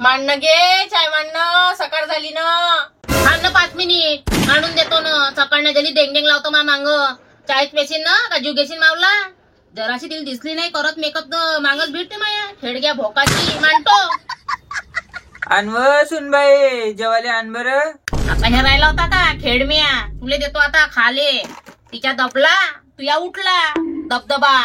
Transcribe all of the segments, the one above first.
मांडणं घे, चाय मांडणं, सकाळ झाली ना. थांब ना 5 मिनिट, आणून देतो ना. सकाळ नाही झाली डेंग डेंग लावतो मा मांग. चाय पेशील ना का जीव घेशील मावला? जराशी तिला दिसली नाही करत मेकअप मागच भेटते माया खेडग्या भोकाची. मांडतो अनवर सुनबाई जेवाले आण बर. आता हे राहिला होता का खेडम्या? तुले देतो आता खाले. तिच्या दबला तू या उठला दबदबा.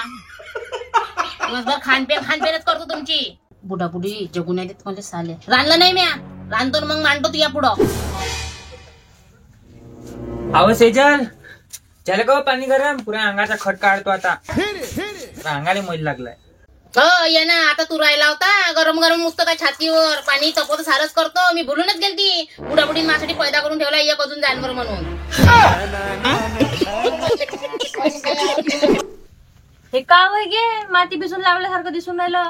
दिवसभर खानपेनच करतो तुमची. बुडाबुडी जगून नाही देत मला साले. रांधलं नाही म्या, रांधतो मग मांडतो तुया पुढं. अहो सेजल झालं का पाणी गरम? पुऱ्या अंगाचा खट काढतो आता. अंगाला मैल लागलाय. हो ये ना. आता तू राहिला होता गरम गरम मुक्त काय छातीवर पाणी तपवत सारच करतो. मी भुलूनच गेलती. बुडाबुडी माझ्यासाठी पैदा करून ठेवला एक अजून जानवर म्हणून. हे का वय गे माती भिजून लावल्यासारखं दिसून राहिलं.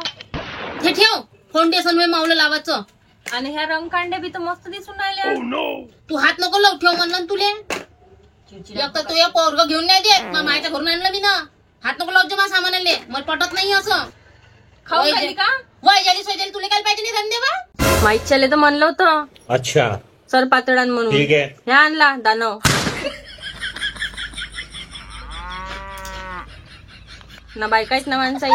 हे ठेव फाउंडेशन वे मावलं लावायचं. आणि ह्या रंगकांड्या बी तर मस्त दिसून राहिल्या. तू हात नको लावू ठेव म्हणलं ना तुले. एक तर तू या पोरग घेऊन नाही देत. मायच्या घरून आणलं मी ना. हात नको लावू मा सामानाले. मला पटत नाही असं. खाऊ खाली का वय झाली सोय झाली तुला काय पाहिजे नाही धंदे बा. माईच्याले तर म्हणलं होतं अच्छा सर पातळान म्हणून. ठीक आहे. हे आणला दानव. ना बायकाच ना माणसाई.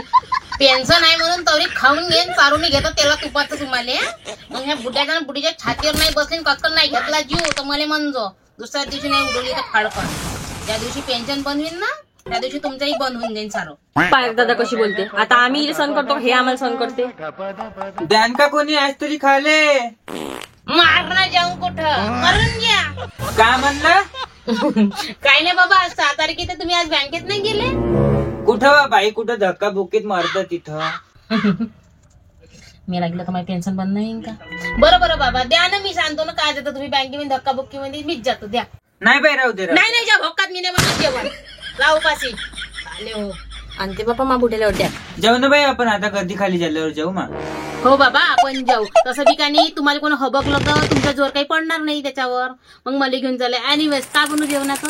पेन्शन आहे म्हणून तरी खाऊन घेऊन चारून घेतो त्याला तुपाचं तुम्हाला. मग ह्या बुड्याच्या बुडीच्या छातीवर नाही बसली कचकन नाही घेतला जीव तर मला म्हणजो. दुसऱ्या दिवशी नाही उडवली तर फाडकन. ज्या दिवशी पेन्शन बंद होईल ना त्या दिवशी तुमचंही बंद होऊन जाईल सारं. पाय दादा कशी बोलते. आता आम्ही सहन करतो हे आम्हाला सहन करते. द्यान का कोणी आज तरी खाले? मारणा जाऊ कुठं मरून घ्या. काय म्हणलं? काय नाही बाबा 6 तारखेला तुम्ही आज बँकेत नाही गेले? कुठं बाई कुठं धक्का बुक्कीत मारत तिथं. मी लागलं तर माझी पेन्शन बंद नाही का? बरं बरं बाबा द्या ना. मी सांगतो ना काय देतो तुम्ही बँकेमध्ये धक्का बुक्की मध्ये मीच जातो. द्या. नाही बाई राहू दे. नाही नाही ज्या भोकात मी नाही म्हणत जेवण लावू पाशी आले हो. आणि ते बापा मा बुड्याला द्या. जाऊ ना बाई आपण आता गर्दी खाली झाल्यावर जाऊ मा. हो बाबा आपण जाऊ. तसं ठिकाणी तुम्हाला कोणी हबकलं तर तुमचा जोर काही पडणार नाही त्याच्यावर. मग मला घेऊन चालले. एनिवेज काय बनवू जेवणाचं?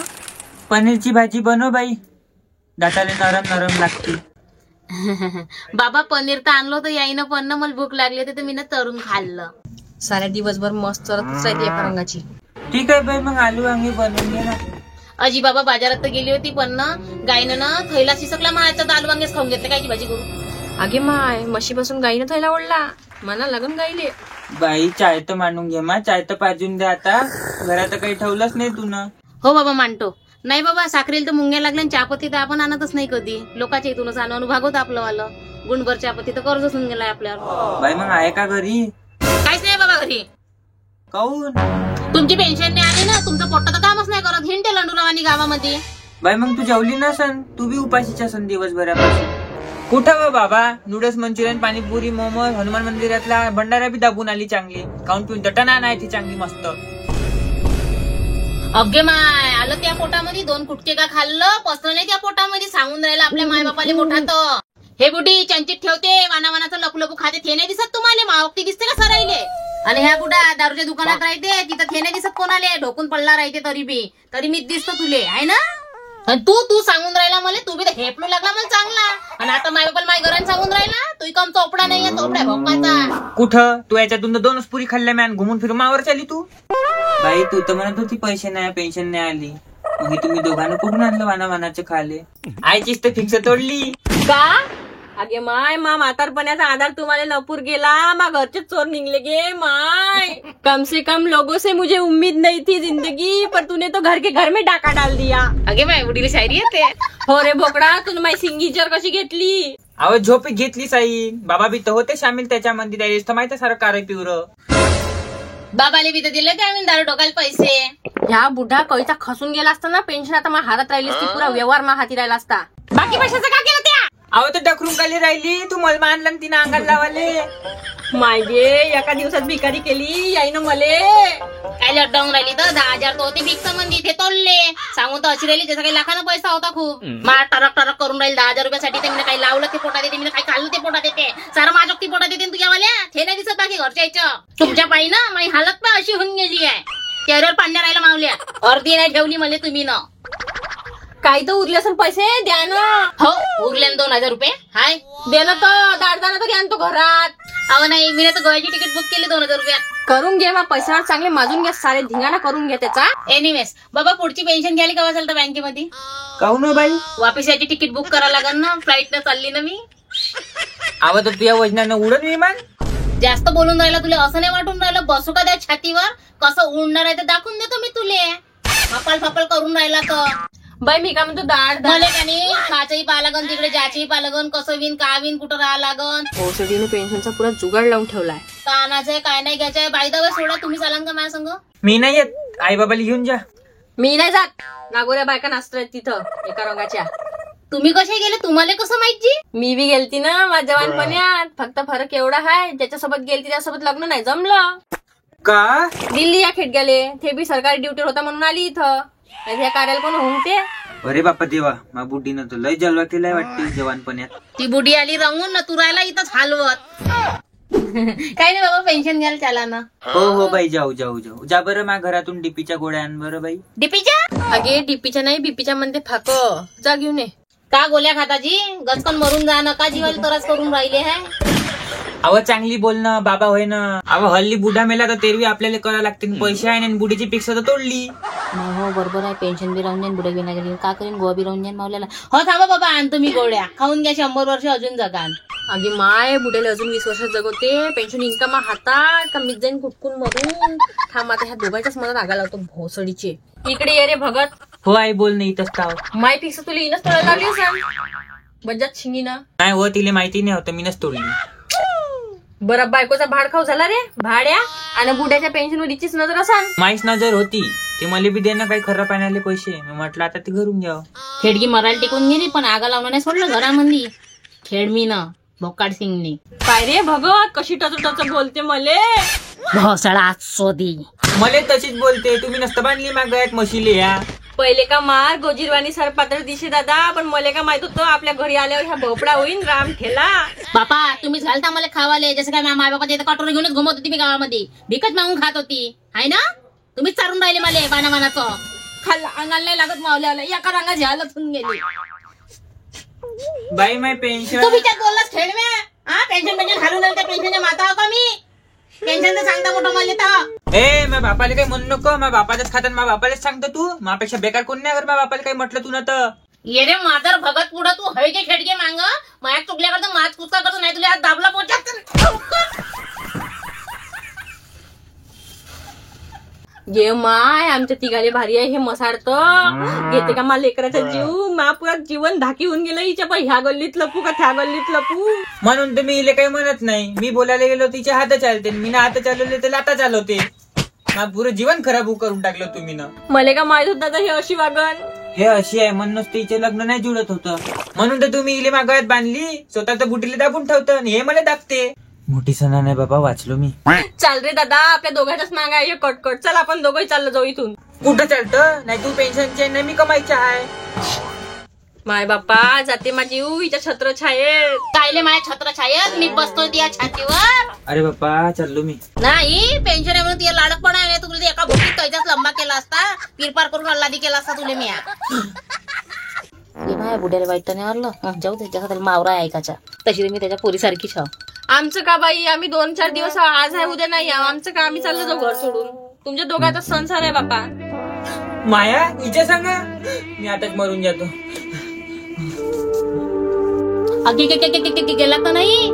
पनीरची भाजी बनव बाई. दाताले नरम नरम लागते. बाबा पनीर तर आणलं होतं याईनं पण ना मला भूक लागली होती तर मी ना तरून खाल्लं. साऱ्या दिवसभर मस्त चरतच राहते एका रंगाची. ठीक आहे बाई मग आलू वांगी बनवून घे ना. अजी बाबा बाजारात तर गेली होती पण ना गायनं ना थैला शिसकला मायाचा दाल वांगेच खाऊन घेतले. कायची भाजी करू? अगे माय म्हशीपासून गाईनं थैला ओढला. मना लगन गाईले. बाई चाय तर मांडून घे मा. चाय तर पाजून दे आता. घरात काही ठेवलंच नाही तू ना. हो बाबा मांडतो. नाही बाबा साखरेला तर मुंग्या लागल्या. चहापत्ती तर आपण आणतच नाही कधी. लोकांच्या इथूनच आणून भागवत आपलं वालं. गुणभर चहापत्ती तर कर्ज होऊन गेलाय आपल्यावर. बाई मग आहे का घरी? काहीच नाही बाबा घरी. काऊन? तुमची पेन्शन नाही आली ना. तुमचं पोट्ट तर कामच नाही करत. हिंडते लंडुरावानी गावामध्ये. बाई मग तू जेवली नसन. तू बी उपाशीच्या सन दिवसभरापासून. कुठं व बाबा? नूडल्स मंचुरियन पाणीपुरी मोमोज हनुमान मंदिरातला भंडारा बी दाबून आली चांगली. खाऊन पिऊन दटना नाही ती चांगली मस्त. अगे माय आलं त्या पोटामध्ये 2 कुटके का खाल्लं पसलं नाही त्या पोटामध्ये. सांगून राहिलं आपल्या मायबापाले मोठात. हे बुडी चंचित ठेवते वानावानाचं लपू खाते. थे नाही दिसत तुम्हाला? मावक्ती दिसते का सरायले? आणि ह्या बुडा दारूच्या दुकानात राहते तिथं थे नाही दिसत कोणाले. ढोकून पडला राहते तरी मीच दिसतो तुले आहे ना. आणि तू सांगून राहिला मला. तू बी हेपलू लागला मला चांगला. आणि आता मायबापाला माय घरात सांगून राहिला. तू कम चोपडा नाहीये चोपडा भोकाचा. कुठं? तू याच्यातून 2च पुरी खाल्ल्या मॅन. घुमून फिरून मावर चाली तू. बाई तू तर म्हणत होती पैसे नाही पेन्शन नाही आली. मग तुम्ही दोघांना कुठून आणलं वानावानाचे खाले? आईचीच तर फिक्स तोडली का? अगे माय मा म्हातारपणाचा आधार तुम्हाला लपूर गेला. मा घरचे चोर निघले गे माय. कम से कम लोगों से मुझे उम्मीद नहीं थी जिंदगी पर तूने तो घर के घर में डाका डाल दिया. अगे माय बुडीला शायरी येते. हो रे बोकडा तुला माझी सिंगीचर कशी घेतली? अहो झोपी घेतली साई. बाबा बी तर होते सामील त्याच्यामध्ये. त्यावेळेस तर माहिती सारं कार पिवर. बाबाले बी तर दिले ते आम्ही दारू टोकायला पैसे. ह्या बुढा कळीचा खसून गेला असता ना पेन्शन आता मा हातात राहिली असती. पुरा व्यवहार मा हाती राहिला असता. बाकी पैशाचं का केलं त्या? अहो तर डखरून खाली राहिली. तू मला मानला तिनं अंगाला लावाले. मागे एका दिवसात भिकारी केली याईनं मले. काय लॉकडाऊन राहिली तर 10,000 तो होते भीक संबंधी ते तोडले. सांगून तर अशी राहिली त्याचा काही लाखांना पैसा होता खूप. मला टरक टरक करून राहील 10,000 रुपयासाठी. ते मी काही लावलं ते पोटात येते. मी काही खाल्लं ते पोटात येते. सारं माझ्या पोटात येते तुझ्यावाल्या. हे नाही दिसत बाकी घरच्या यायचं. तुमच्या पायी ना माझी हालत पण अशी होऊन गेली आहे. चेहऱ्यावर पाण्या राहिला मावल्या. अर्धी नाही ठेवली मला तुम्ही ना. काही तर उरले असेल पैसे द्या ना. हो उरले ना 2,000 रुपये. हाय दे ना तर दाडदाना तर घ्या ना तो घरात. अहो नाही मी तर गोव्याची तिकीट बुक केली 2,000 रुपयात. करून घे मग पैशावर चांगले माजून घ्या सारे धिंगाणा करून घ्या त्याचा. एनिवेज बाबा पुढची पेन्शन घ्यायला केव्हा चालतं बँकेमध्ये? काहून हो बाई? वापिस याची तिकीट बुक करावं लागेल ना. फ्लाईट न चालली ना मी. आवा तर तुझ्या वजनानं उडन विमान. जास्त बोलून राहिला तुला असं नाही वाटून राहिलं बसू का त्या छातीवर कसं उडणार आहे ते दाखवून देतो मी तुले. फापल फापल करून राहिला तर बाई मी काय म्हणतो दाड मला का नाही खाचंही पाहा लागन तिकडे ज्याचंही पाहा लागन कसं विन का विन कुठं राहा लागन. भोसडीने पेन्शनचा पुरा जुगाड लावून ठेवलाय. का आणायचंय काय नाही घ्यायचंय. बायदा सोडा तुम्ही चालान का माझ्या संग? मी नाही येत. आई बाबाला घेऊन जा. मी नाही जात. नागोऱ्या बायका नाचतायत तिथं एका रंगाच्या. तुम्ही कसे गेले तुम्हाला कसं माहिती? मी बी गेलती ना माझ्या जवानपणात. फक्त फरक एवढा आहे ज्याच्यासोबत गेलती त्यासोबत लग्न नाही जमलं. का? दिल्ली या खेटग्याले ते बी सरकारी ड्युटीवर होता म्हणून आली इथं. ह्या कार्याला कोण होते. अरे बापा देवा मा बुड्डीनं तर लय जलवा केलाय वाटते जवानपण्यात. ती बुडी आली रंगून ना तू राहिला इथंच हलवत. काही नाही बाबा पेन्शन घ्यायला चला ना. हो हो बाई जाऊ जाऊ जाऊ. जा बरं मा घरातून डीपीच्या गोळ्या आण बरं बाई. डीपीच्या अगे डीपीच्या नाही बीपीच्या म्हणते फाक. जा घेऊन ये. का गोल्या खाताजी गचकन मरून जा नका जीवाला तरच करून राहिले है. अव चांगली बोल ना बाबा होय ना. अव हल्ली बुढा मेला तर तेरवी आपल्याला करावं लागते. पैसे आहे ना बुडीची पिक्स तर तोडली. नाही हो बरोबर आहे. पेन्शन बी राहून जाईन बुडा बी नाही गेली का करीन गोवा बी राहून जाईन मावल्याला. हो थांबा बाबा आण तुम्ही गोळ्या खाऊन घ्या 100 वर्ष अजून जगान. अगे माय बुड्याला अजून 20 वर्षात जगवते. पेन्शन इन्कम हातात का मीच जाईन कुटकून मरून. थांब आता ह्या दोघांच्याच मनात आगा लावतो भोसडीचे. इकडे ये रे भगत. हो आई बोल नाही इथंच ताव. माय फिक्स तुला इनच तोडायला लागली सांग बजात शिंगीना. नाही हो तिला माहिती नाही होतं मीनच तोडली. बरं बायकोचा भाड खाऊ झाला रे भाड्या. आणि बुड्याच्या पेन्शनवर हिचीच नजर असाल. माहीच नजर होती ते मला बी देणं काही खरं पाण्याले पैसे. मी म्हटलं आता ते घरून घ्यावं. खेडगी मरायला टिकून गेली पण आगा लावणं नाही सोडलं घरामध्ये. खेडमी ना भोकाड सिंगनी. काय रे भगत कशी टच बोलते मले. भोसळा सोदी. मला तशीच बोलते. तुम्ही नसतं बांधली मागत म्हशीले या. पहिले का मार गोजीरवाणी सर पात्र दिशे दादा. पण मले का माहित होतं आपल्या घरी आल्यावर ह्या भोपळा होईन राम ठेला. बापा तुम्ही घालता मला खावाले जसं काय माझ्या बाबा तिथे कटोरी घेऊनच घुमत होती मी गावामध्ये. भिकच मागून खात होती आहे ना. तुम्हीच चारून राहिले मला बानामानाचं. खाल्ला अंगाला नाही लागत मावल्याला एका रंगा झ्याला थून गेली. बाई माय पेन्शन. तू विचार बोललास खेळव्या. हा पेन्शन घालून आलं त्या पेन्शनच्या माता का मी. पेन्शन तर सांगता मोठं मला तर. ए माझ्या बापाला काही म्हणू नको. माझ्या बापाच्याच खात्यात माझ्या बापालाच सांगतो तू. माझ्यापेक्षा बेकार कोण नाही अगर माझ्या बापाला काही म्हटलं तू ना तर. ये रे मादर भगत पुढं तू हळगे खेडगे मांग माया चुकल्या करतो माच कुचका करतो नाही तुला आज दाबला पोचात. ये माय आमच्या तिघाले भारी आहे हे मसाडतं. घेते का मला लेकराचा जीव. मा पुरा जीवन धाकी होऊन गेलं हिच्या. पण ह्या गल्लीत लपू का त्या गल्लीत लपू. म्हणून तर मी इले काही म्हणत नाही. मी बोलायला गेलो तिचे हात चालते. मी ना हात चालवले तर लाता चालवते. माझं पुरं जीवन खराब करून टाकलं तुम्ही ना. मले का माहित होता हे अशी वागण. हे अशी आहे म्हणूनच तिचे लग्न नाही जुळत होतं. म्हणून तर तुम्ही इले मागत बांधली. स्वतःच्या बुटीला दाबून ठेवतं आणि हे मला दाबते. मोठी सणा नाही बाबा वाचलो मी. चाल रे दादा आपल्या दोघांच्याच मागा आहे कटकट. चल आपण दोघंही चाललो जाऊ इथून. कुठं चालतं नाही. तू पेन्शनचे नाही मी कमाईच्या आहे. माय बाप्पा जाते माझी हिच्या छत्र छायेत. कायले माझ्या छत्र छायत मी बसतो त्या छातीवर. अरे बाप्पा चाललो मी. नाही पेन्शन आहे म्हणून तुला लाडकपणा आहे. तुला एका भुकीत कैच्याच लंबा केला असता. पिरपार करून अल्लादी केला असता तुला मी. माझ्या बुड्याला वाईट नाही आलं जाऊ त्याच्या मावरा आहे ऐकाच्या. तशी मी त्याच्या पोरीसारखी छाव. आमचं का बाई आम्ही 2-4 दिवस आज आहे उद्या नाही. आमचं का आम्ही चाललो जाऊ घर सोडून. तुमच्या दोघांचा संसार आहे बापा. माया हिच्या सांग मी आताच मरून जातो. गेला तर नाही